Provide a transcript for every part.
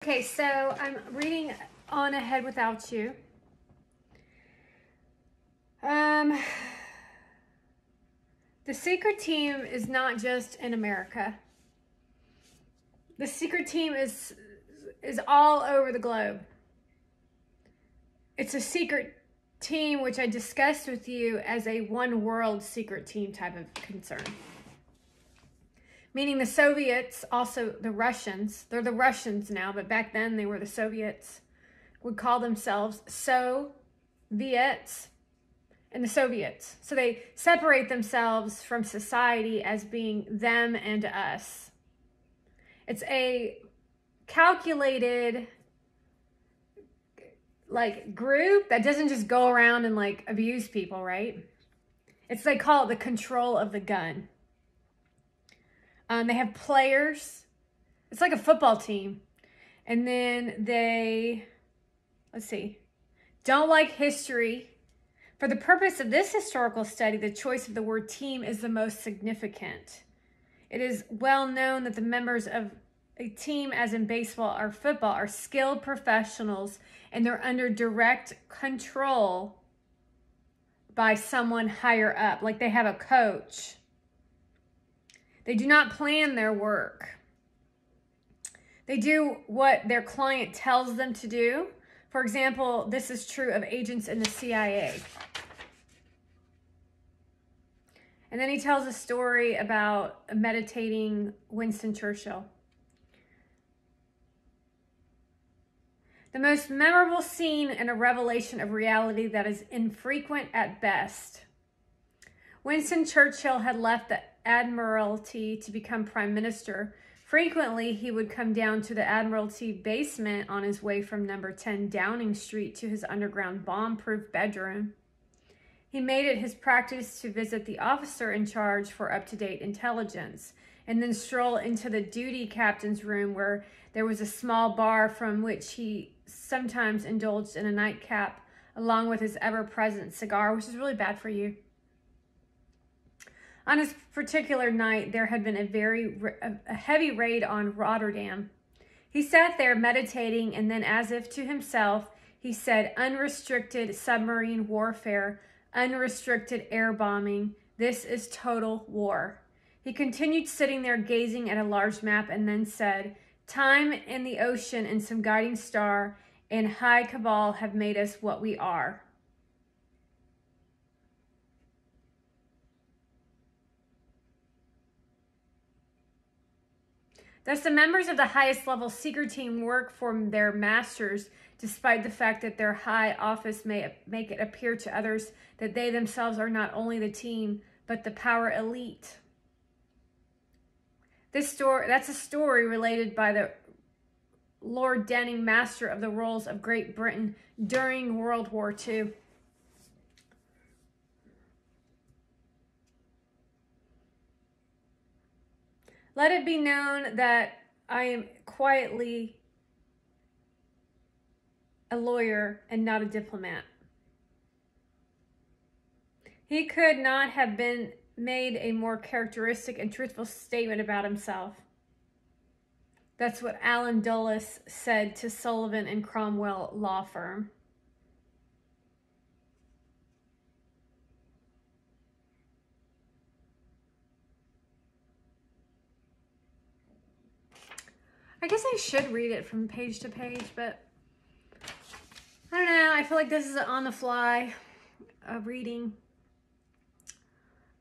Okay, so I'm reading On Ahead Without You. The secret team is not just in America. The secret team is all over the globe. It's a secret team which I discussed with you as a one world secret team type of concern. Meaning the Soviets, also the Russians, they're the Russians now, but back then they were the Soviets, would call themselves Soviets and the Soviets. So they separate themselves from society as being them and us. It's a calculated group that doesn't just go around and abuse people, right? They call it the control of the gun. They have players. It's like a football team. And then they, don't like history. For the purpose of this historical study, the choice of the word team is the most significant. It is well known that the members of a team, as in baseball or football, are skilled professionals and they're under direct control by someone higher up. Like they have a coach. They do not plan their work. They do what their client tells them to do. For example, this is true of agents in the CIA. And then he tells a story about meditating Winston Churchill. The most memorable scene in a revelation of reality that is infrequent at best. Winston Churchill had left the Admiralty to become Prime Minister. Frequently, he would come down to the Admiralty basement on his way from number 10 Downing Street to his underground bomb-proof bedroom. He made it his practice to visit the officer in charge for up-to-date intelligence, and then stroll into the duty captain's room where there was a small bar from which he sometimes indulged in a nightcap along with his ever-present cigar, which is really bad for you. On this particular night, there had been a heavy raid on Rotterdam. He sat there meditating, and then as if to himself, he said, "Unrestricted submarine warfare, unrestricted air bombing. This is total war." He continued sitting there gazing at a large map and then said, "Time and the ocean and some guiding star and high cabal have made us what we are." Thus, the members of the highest level secret team work for their masters, despite the fact that their high office may make it appear to others that they themselves are not only the team, but the power elite. That's a story related by the Lord Denning, Master of the Rolls of Great Britain during World War II. Let it be known that I am quietly a lawyer and not a diplomat. He could not have made a more characteristic and truthful statement about himself. That's what Alan Dulles said to Sullivan and Cromwell law firm. I guess I should read it from page to page, but I don't know. I feel like this is an on-the-fly reading.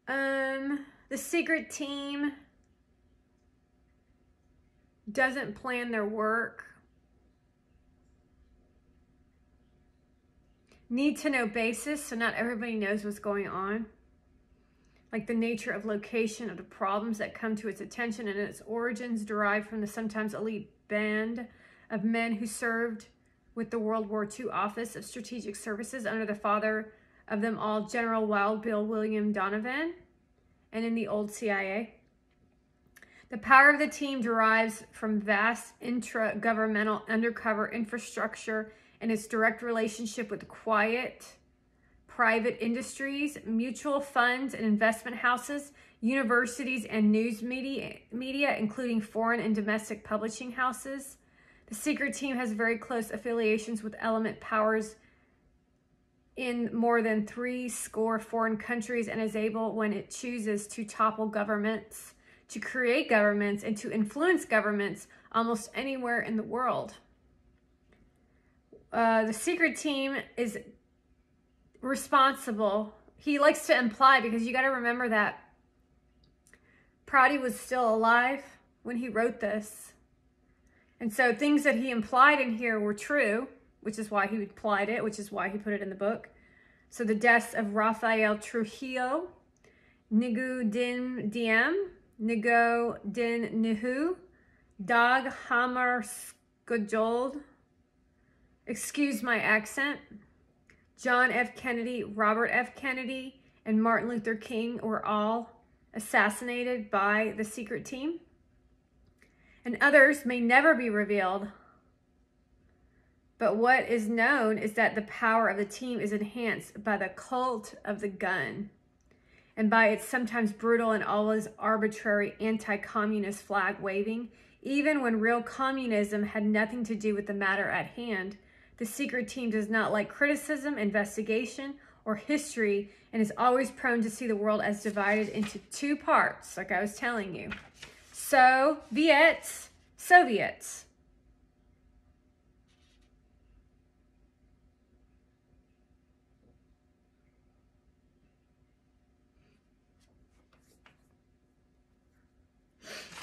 The secret team doesn't plan their work. Need to know basis, so not everybody knows what's going on. Like the nature of location of the problems that come to its attention and its origins derived from the sometimes elite band of men who served with the World War II Office of Strategic Services under the father of them all, General Wild Bill William Donovan, and in the old CIA. The power of the team derives from vast intra-governmental undercover infrastructure and its direct relationship with quiet, private industries, mutual funds and investment houses, universities and news media, including foreign and domestic publishing houses. The secret team has very close affiliations with element powers in more than 70 foreign countries and is able, when it chooses, to topple governments, to create governments, and to influence governments almost anywhere in the world. The secret team is responsible. He likes to imply, because you got to remember that Prouty was still alive when he wrote this. And so things that he implied in here were true, which is why he implied it, which is why he put it in the book. So the deaths of Rafael Trujillo, Nigu Din Diem, Nigo Din Nihu, Dag Hamar Skjold, excuse my accent, John F. Kennedy, Robert F. Kennedy, and Martin Luther King were all assassinated by the secret team. And others may never be revealed. But what is known is that the power of the team is enhanced by the cult of the gun and by its sometimes brutal and always arbitrary anti-communist flag waving. Even when real communism had nothing to do with the matter at hand, the secret team does not like criticism, investigation, or history, and is always prone to see the world as divided into two parts, like I was telling you. Soviets.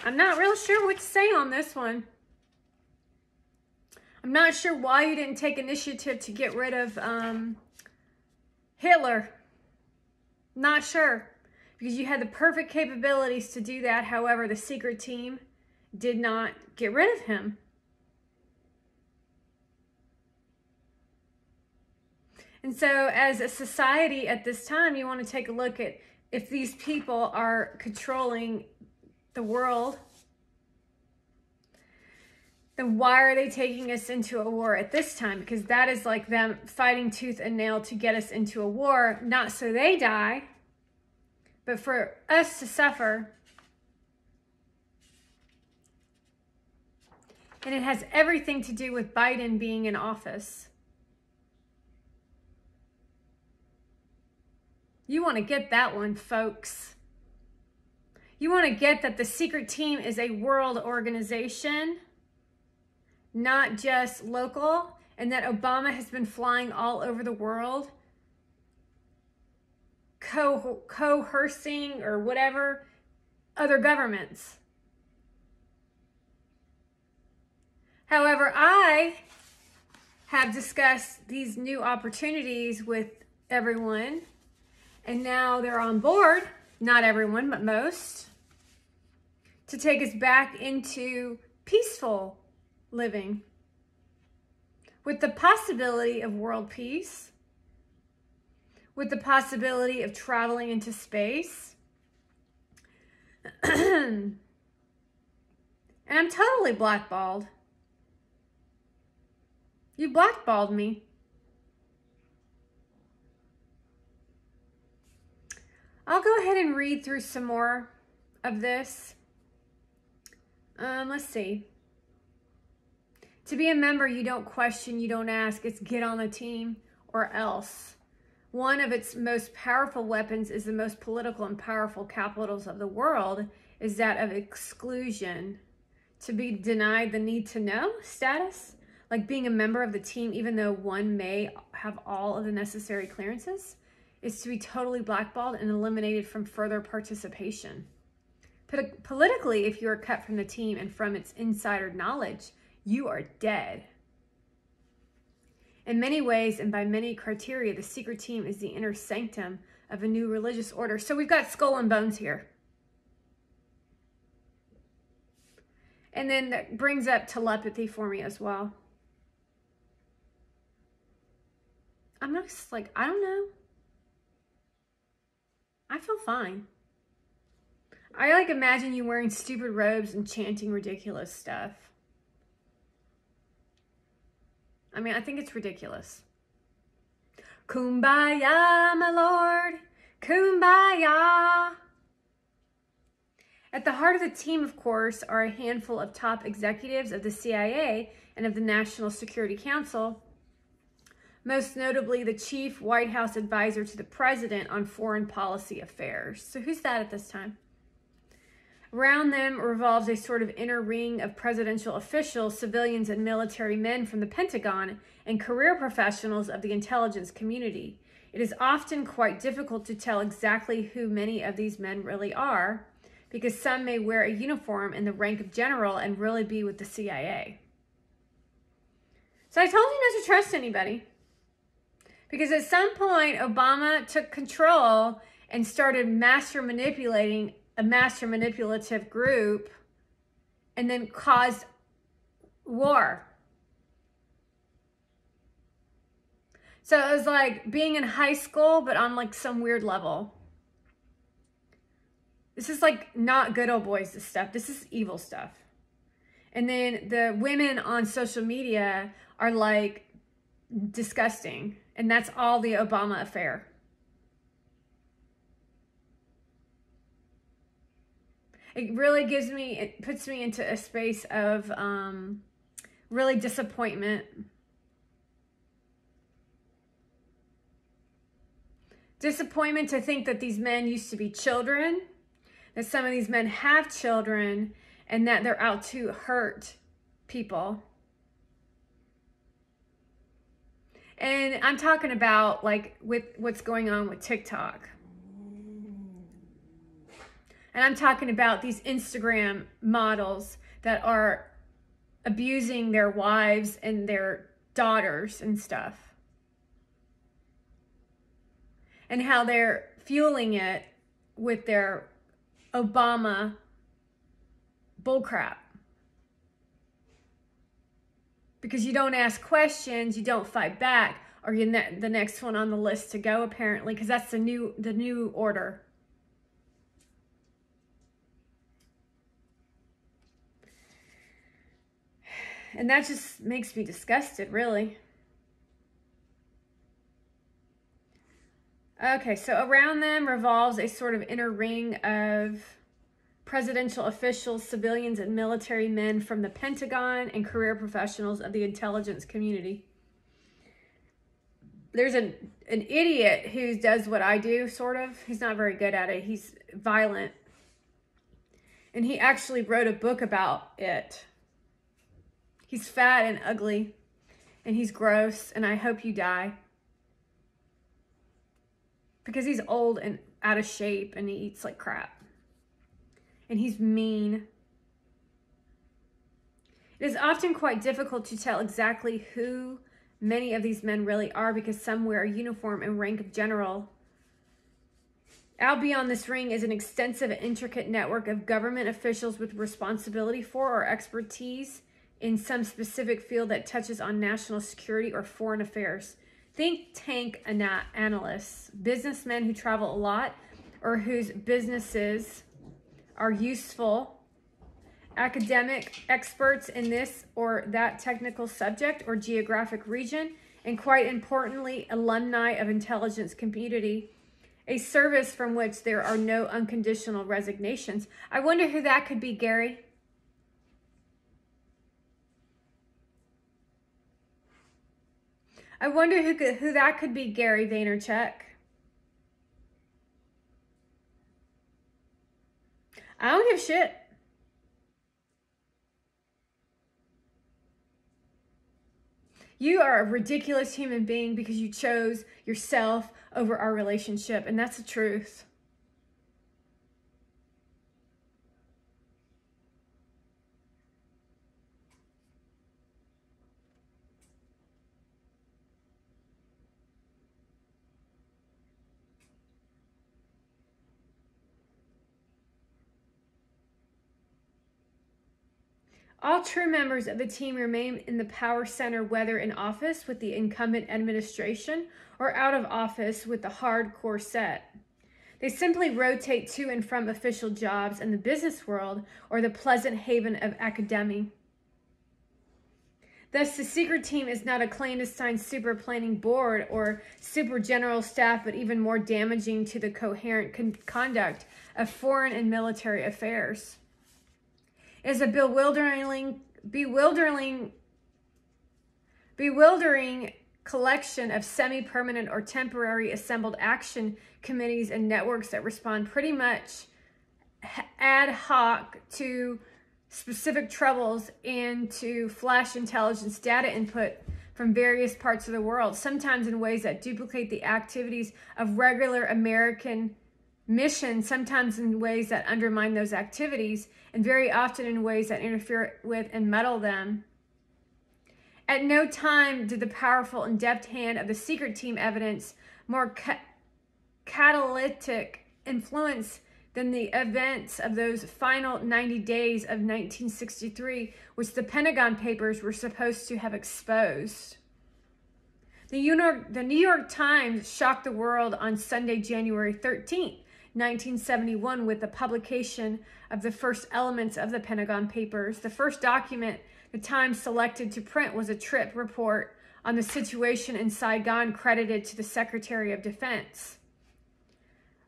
I'm not real sure what to say on this one. I'm not sure why you didn't take initiative to get rid of Hitler. Not sure. Because you had the perfect capabilities to do that. However, the secret team did not get rid of him. And so as a society at this time, you want to take a look at if these people are controlling the world, then why are they taking us into a war at this time? Because that is like them fighting tooth and nail to get us into a war, not so they die, but for us to suffer. And it has everything to do with Biden being in office. You want to get that one, folks. You want to get that the secret team is a world organization, not just local, and that Obama has been flying all over the world, coercing or whatever other governments. However, I have discussed these new opportunities with everyone, and now they're on board, not everyone, but most, to take us back into peaceful living with the possibility of world peace, with the possibility of traveling into space. And I'm totally blackballed. You blackballed me. I'll go ahead and read through some more of this. Let's see. To be a member, you don't question, you don't ask. It's get on the team or else. One of its most powerful weapons is the most political and powerful capitals of the world is that of exclusion. To be denied the need to know status, like being a member of the team, even though one may have all of the necessary clearances, is to be totally blackballed and eliminated from further participation. Politically, if you are cut from the team and from its insider knowledge, you are dead. In many ways and by many criteria, the secret team is the inner sanctum of a new religious order. So we've got skull and bones here. And then that brings up telepathy for me as well. I'm not just like, I don't know. I feel fine. I like imagine you wearing stupid robes and chanting ridiculous stuff. I mean, I think it's ridiculous. Kumbaya, my lord. Kumbaya. At the heart of the team, of course, are a handful of top executives of the CIA and of the National Security Council, most notably the chief White House advisor to the president on foreign policy affairs. So who's that at this time? Around them revolves a sort of inner ring of presidential officials, civilians, and military men from the Pentagon and career professionals of the intelligence community. It is often quite difficult to tell exactly who many of these men really are, because some may wear a uniform in the rank of general and really be with the CIA. So I told you not to trust anybody, because at some point Obama took control and started master manipulating a master manipulative group and then caused war. So it was like being in high school, but on like some weird level. This is like not good old boys stuff. This is evil stuff. And then the women on social media are like disgusting. And that's all the Obama affair. It really it puts me into a space of really disappointment. Disappointment to think that these men used to be children, that some of these men have children, and that they're out to hurt people. And I'm talking about like with what's going on with TikTok. And I'm talking about these Instagram models that are abusing their wives and their daughters and stuff. And how they're fueling it with their Obama bullcrap. Because you don't ask questions, you don't fight back, or you're the next one on the list to go, apparently, because that's the new order. And that just makes me disgusted, really. Okay, so around them revolves a sort of inner ring of presidential officials, civilians, and military men from the Pentagon and career professionals of the intelligence community. There's an idiot who does what I do, sort of. He's not very good at it. He's violent. And he actually wrote a book about it. He's fat and ugly, and he's gross, and I hope you die. Because he's old and out of shape, and he eats like crap. And he's mean. It is often quite difficult to tell exactly who many of these men really are, because some wear a uniform and rank of general. Out beyond this ring is an extensive and intricate network of government officials with responsibility for or expertise in some specific field that touches on national security or foreign affairs. Think tank analysts, businessmen who travel a lot or whose businesses are useful, academic experts in this or that technical subject or geographic region, and quite importantly, alumni of intelligence community, a service from which there are no unconditional resignations. I wonder who that could be, Gary. I wonder who that could be, Gary Vaynerchuk. I don't give a shit. You are a ridiculous human being because you chose yourself over our relationship, and that's the truth. All true members of the team remain in the power center, whether in office with the incumbent administration or out of office with the hardcore set. They simply rotate to and from official jobs in the business world or the pleasant haven of academia. Thus, the secret team is not a clandestine super planning board or super general staff, but even more damaging to the coherent conduct of foreign and military affairs. It is a bewildering bewildering collection of semi-permanent or temporary assembled action committees and networks that respond pretty much ad hoc to specific troubles and to flash intelligence data input from various parts of the world, sometimes in ways that duplicate the activities of regular American missions, sometimes in ways that undermine those activities, and very often in ways that interfere with and muddle them. At no time did the powerful and deft hand of the secret team evidence more catalytic influence than the events of those final 90 days of 1963, which the Pentagon Papers were supposed to have exposed. The New York Times shocked the world on Sunday, January 13th, 1971, with the publication of the first elements of the Pentagon Papers. The first document the Times selected to print was a trip report on the situation in Saigon, credited to the Secretary of Defense,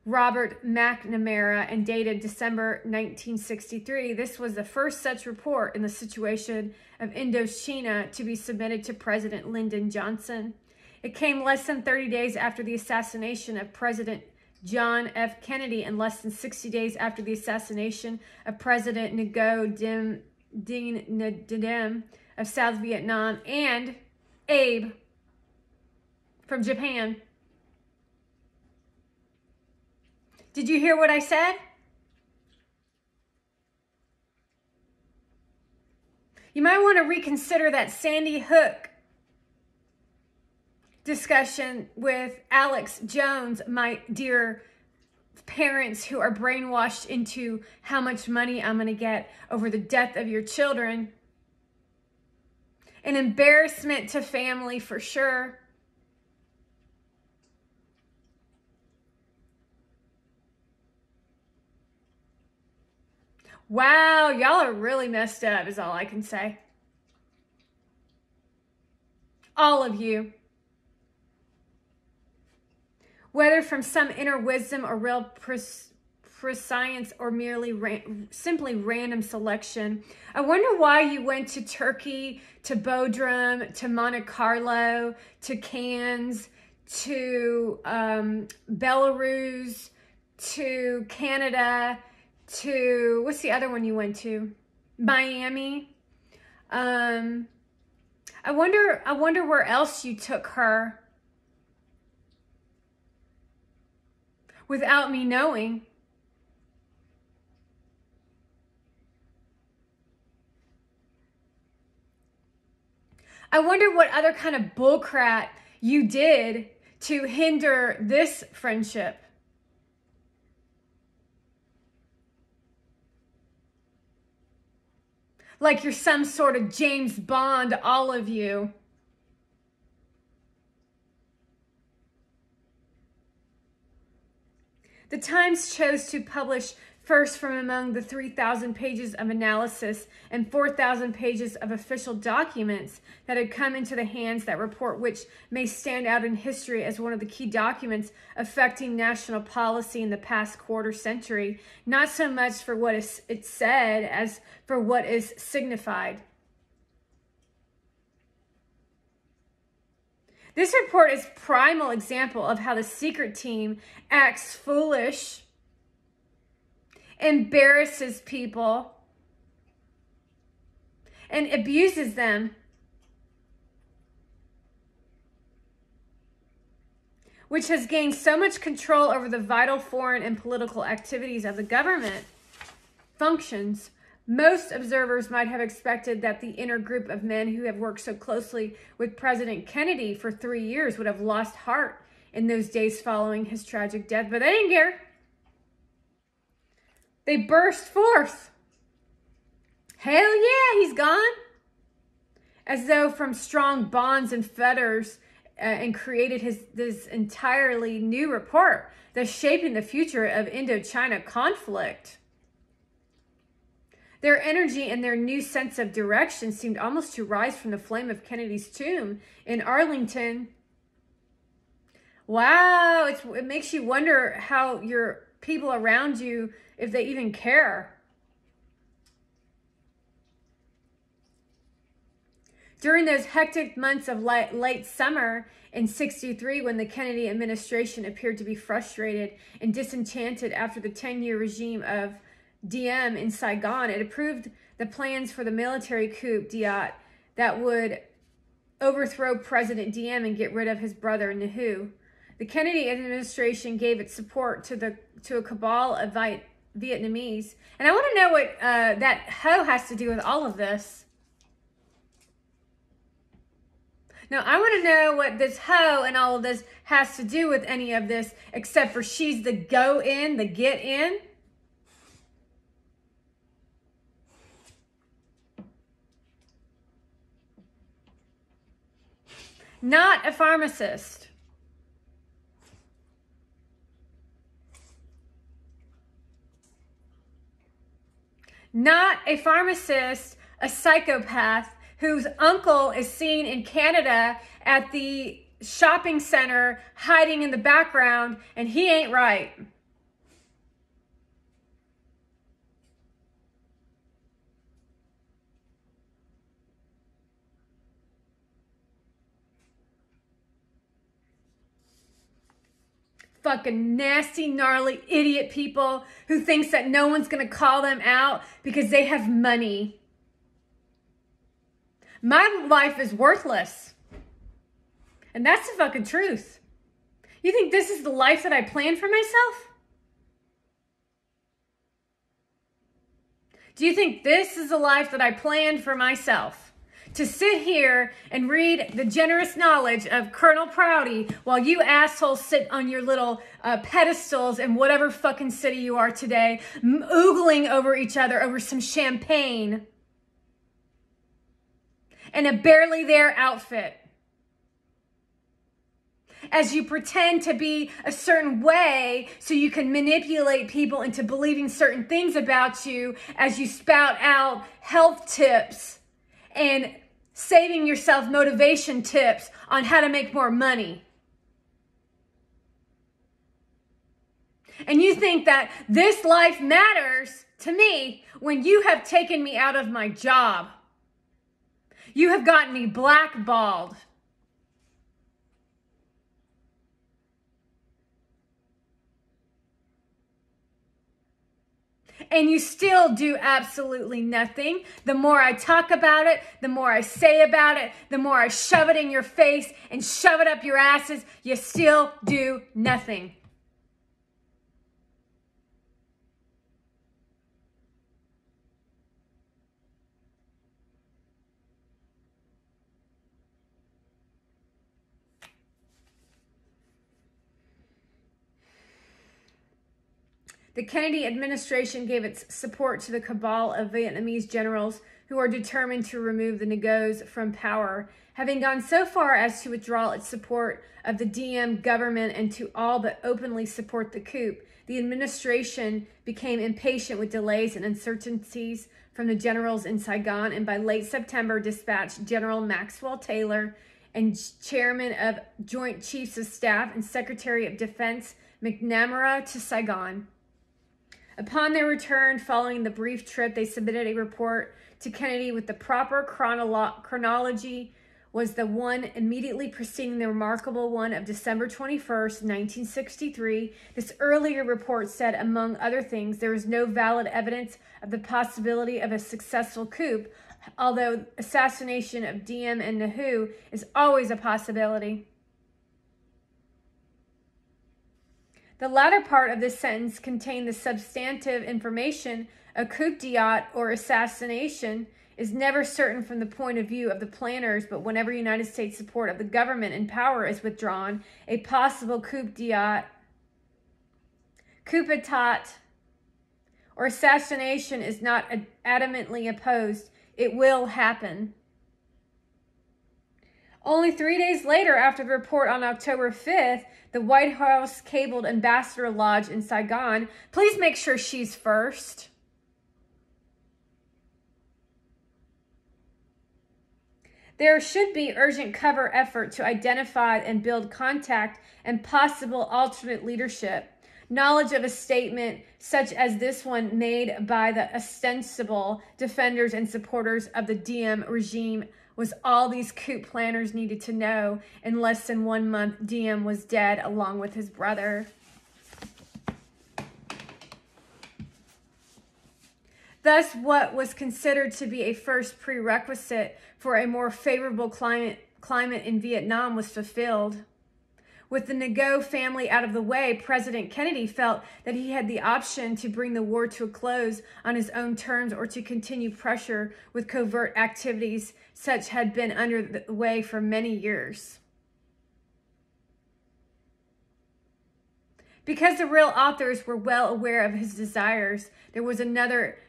Robert McNamara, and dated December 1963. This was the first such report in the situation of Indochina to be submitted to President Lyndon Johnson. It came less than 30 days after the assassination of President John F. Kennedy and less than 60 days after the assassination of President Ngo Dinh Diem of South Vietnam and Abe from Japan. Did you hear what I said? You might want to reconsider that Sandy Hook discussion with Alex Jones, my dear parents who are brainwashed into how much money I'm going to get over the death of your children. An embarrassment to family for sure. Wow, y'all are really messed up is all I can say. All of you. Whether from some inner wisdom or real prescience or merely simply random selection. I wonder why you went to Turkey, to Bodrum, to Monte Carlo, to Cannes, to Belarus, to Canada, to, what's the other one you went to? Miami. I wonder where else you took her without me knowing. I wonder what other kind of bullcrap you did to hinder this friendship. Like you're some sort of James Bond, all of you. The Times chose to publish first from among the 3,000 pages of analysis and 4,000 pages of official documents that had come into the hands that report, which may stand out in history as one of the key documents affecting national policy in the past quarter century, not so much for what it said as for what is signified. This report is a primal example of how the secret team acts foolish, embarrasses people, and abuses them, which has gained so much control over the vital foreign and political activities of the government functions. Most observers might have expected that the inner group of men who have worked so closely with President Kennedy for 3 years would have lost heart in those days following his tragic death, but they didn't care. They burst forth. Hell yeah, he's gone. As though from strong bonds and fetters, and created this entirely new report that's shaping the future of Indochina conflict. Their energy and their new sense of direction seemed almost to rise from the flame of Kennedy's tomb in Arlington. Wow, it makes you wonder how your people around you, if they even care. During those hectic months of late summer in '63, when the Kennedy administration appeared to be frustrated and disenchanted after the 10-year regime of Diem in Saigon, it approved the plans for the military coup d'etat that would overthrow President Diem and get rid of his brother Nhu. The Kennedy administration gave its support to a cabal of Vietnamese. And I want to know what that Ho has to do with all of this. Now, I want to know what this Ho and all of this has to do with any of this, except for she's the go in, the get in. Not a pharmacist. Not a pharmacist, a psychopath whose uncle is seen in Canada at the shopping center hiding in the background, and he ain't right. Fucking nasty, gnarly, idiot people who thinks that no one's going to call them out because they have money. My life is worthless. And that's the fucking truth. You think this is the life that I planned for myself? Do you think this is the life that I planned for myself? To sit here and read the generous knowledge of Col Prouty while you assholes sit on your little pedestals in whatever fucking city you are today, oogling over each other over some champagne and a barely there outfit. As you pretend to be a certain way so you can manipulate people into believing certain things about you as you spout out health tips and saving yourself motivation tips on how to make more money. And you think that this life matters to me when you have taken me out of my job. You have gotten me blackballed. And you still do absolutely nothing. The more I talk about it, the more I say about it, the more I shove it in your face and shove it up your asses, you still do nothing. The Kennedy administration gave its support to the cabal of Vietnamese generals who are determined to remove the Ngos from power, having gone so far as to withdraw its support of the Diem government and to all but openly support the coup. The administration became impatient with delays and uncertainties from the generals in Saigon, and by late September dispatched General Maxwell Taylor and Chairman of Joint Chiefs of Staff and Secretary of Defense McNamara to Saigon. Upon their return following the brief trip, they submitted a report to Kennedy with the proper chronology was the one immediately preceding the remarkable one of December 21st, 1963. This earlier report said, among other things, there is no valid evidence of the possibility of a successful coup, although assassination of Diem and Nhu is always a possibility. The latter part of this sentence contained the substantive information: a coup d'etat or assassination is never certain from the point of view of the planners, but whenever United States support of the government in power is withdrawn, a possible coup d'etat, or assassination is not adamantly opposed. It will happen. Only 3 days later, after the report on October 5th, the White House cabled Ambassador Lodge in Saigon, please make sure she's first. There should be urgent cover effort to identify and build contact and possible alternate leadership. Knowledge of a statement such as this one made by the ostensible defenders and supporters of the Diem regime was all these coup planners needed to know. In less than 1 month, Diem was dead along with his brother. Thus, what was considered to be a first prerequisite for a more favorable climate in Vietnam was fulfilled. With the Ngo family out of the way, President Kennedy felt that he had the option to bring the war to a close on his own terms or to continue pressure with covert activities such had been under the way for many years. Because the real authors were well aware of his desires, there was another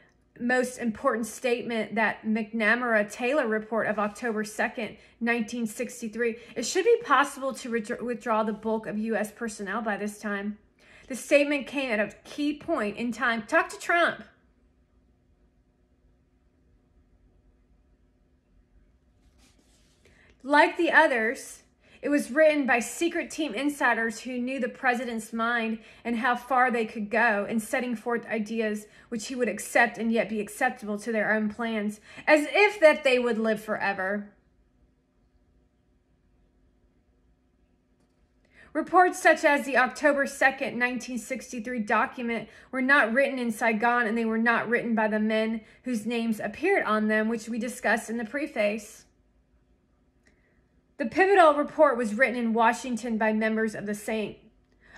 most important statement, that McNamara-Taylor report of October 2nd, 1963. It should be possible to withdraw the bulk of U.S. personnel by this time. The statement came at a key point in time. Talk to Trump. Like the others, it was written by secret team insiders who knew the president's mind and how far they could go in setting forth ideas which he would accept and yet be acceptable to their own plans, as if that they would live forever. Reports such as the October 2nd, 1963 document were not written in Saigon, and they were not written by the men whose names appeared on them, which we discussed in the preface. The pivotal report was written in Washington by members of the Saint,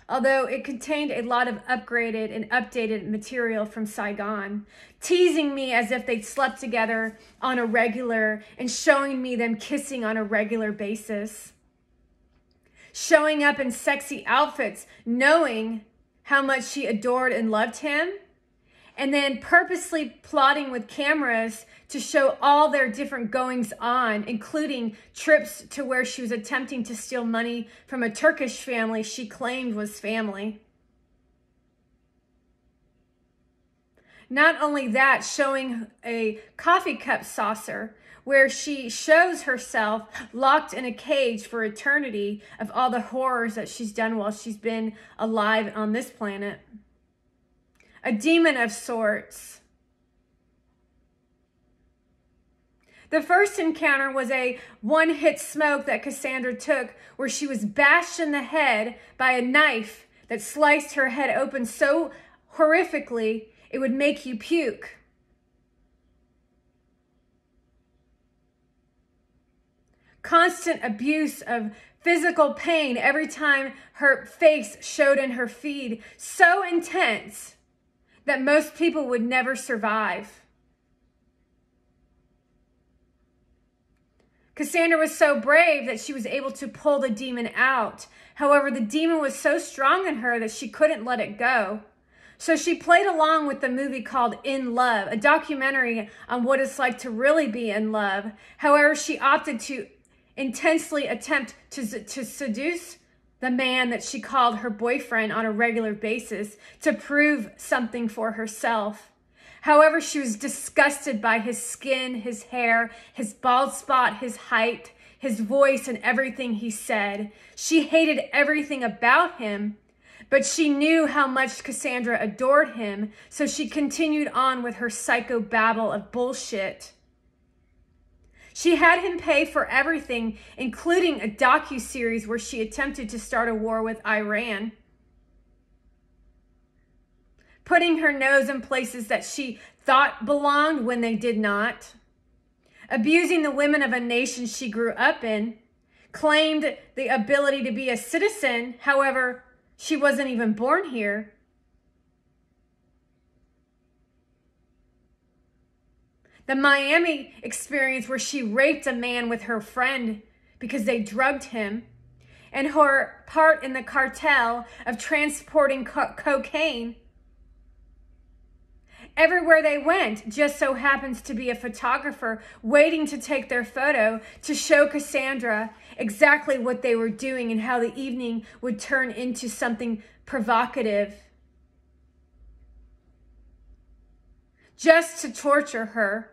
although it contained a lot of upgraded and updated material from Saigon, teasing me as if they'd slept together on a regular and showing me them kissing on a regular basis. Showing up in sexy outfits, knowing how much she adored and loved him, and then purposely plotting with cameras to show all their different goings on, including trips to where she was attempting to steal money from a Turkish family she claimed was family. Not only that, showing a coffee cup saucer where she shows herself locked in a cage for eternity of all the horrors that she's done while she's been alive on this planet. A demon of sorts. The first encounter was a one-hit smoke that Cassandra took, where she was bashed in the head by a knife that sliced her head open so horrifically it would make you puke. Constant abuse of physical pain every time her face showed in her feed, so intense that most people would never survive. Cassandra was so brave that she was able to pull the demon out. However, the demon was so strong in her that she couldn't let it go. So she played along with the movie called In Love, a documentary on what it's like to really be in love. However, she opted to intensely attempt to seduce the man that she called her boyfriend on a regular basis to prove something for herself. However, she was disgusted by his skin, his hair, his bald spot, his height, his voice, and everything he said. She hated everything about him, but she knew how much Cassandra adored him, so she continued on with her psycho babble of bullshit. She had him pay for everything, including a docuseries where she attempted to start a war with Iran, putting her nose in places that she thought belonged when they did not, abusing the women of a nation she grew up in, claimed the ability to be a citizen. However, she wasn't even born here. The Miami experience where she raped a man with her friend because they drugged him, and her part in the cartel of transporting cocaine. Everywhere they went just so happens to be a photographer waiting to take their photo to show Cassandra exactly what they were doing and how the evening would turn into something provocative. Just to torture her,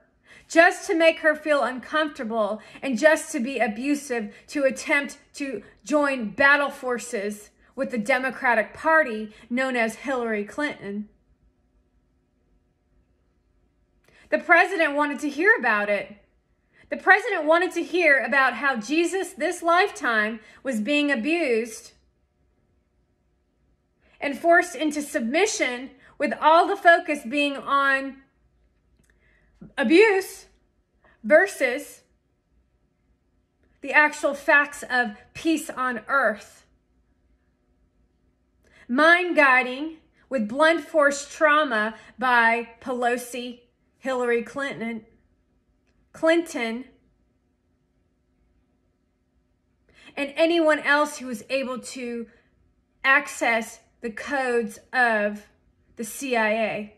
just to make her feel uncomfortable, and just to be abusive, to attempt to join battle forces with the Democratic Party known as Hillary Clinton. The president wanted to hear about it. The president wanted to hear about how Jesus, this lifetime, was being abused and forced into submission, with all the focus being on abuse versus the actual facts of peace on earth. Mind guiding with blunt force trauma by Pelosi, Hillary Clinton, and anyone else who was able to access the codes of the CIA.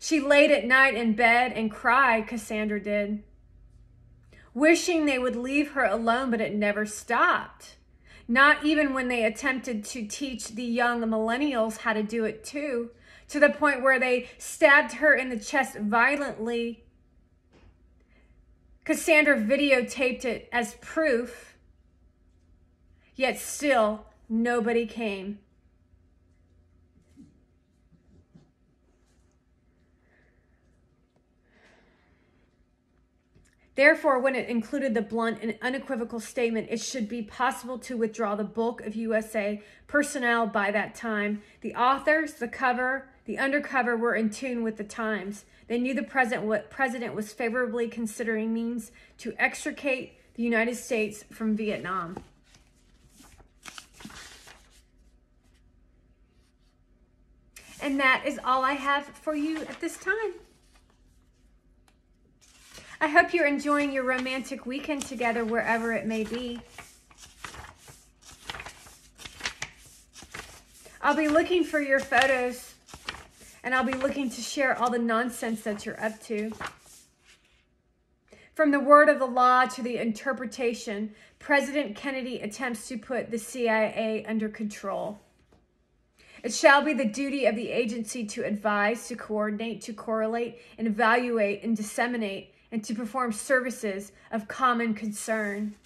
She laid at night in bed and cried, Cassandra did, wishing they would leave her alone, but it never stopped. Not even when they attempted to teach the young millennials how to do it too, to the point where they stabbed her in the chest violently. Cassandra videotaped it as proof, yet still nobody came. Therefore, when it included the blunt and unequivocal statement, it should be possible to withdraw the bulk of USA personnel by that time. The authors, the cover, the undercover were in tune with the times. They knew the president was favorably considering means to extricate the United States from Vietnam. And that is all I have for you at this time. I hope you're enjoying your romantic weekend together, wherever it may be. I'll be looking for your photos, and I'll be looking to share all the nonsense that you're up to. From the word of the law to the interpretation, President Kennedy attempts to put the CIA under control. It shall be the duty of the agency to advise, to coordinate, to correlate, and evaluate, and disseminate, and to perform services of common concern.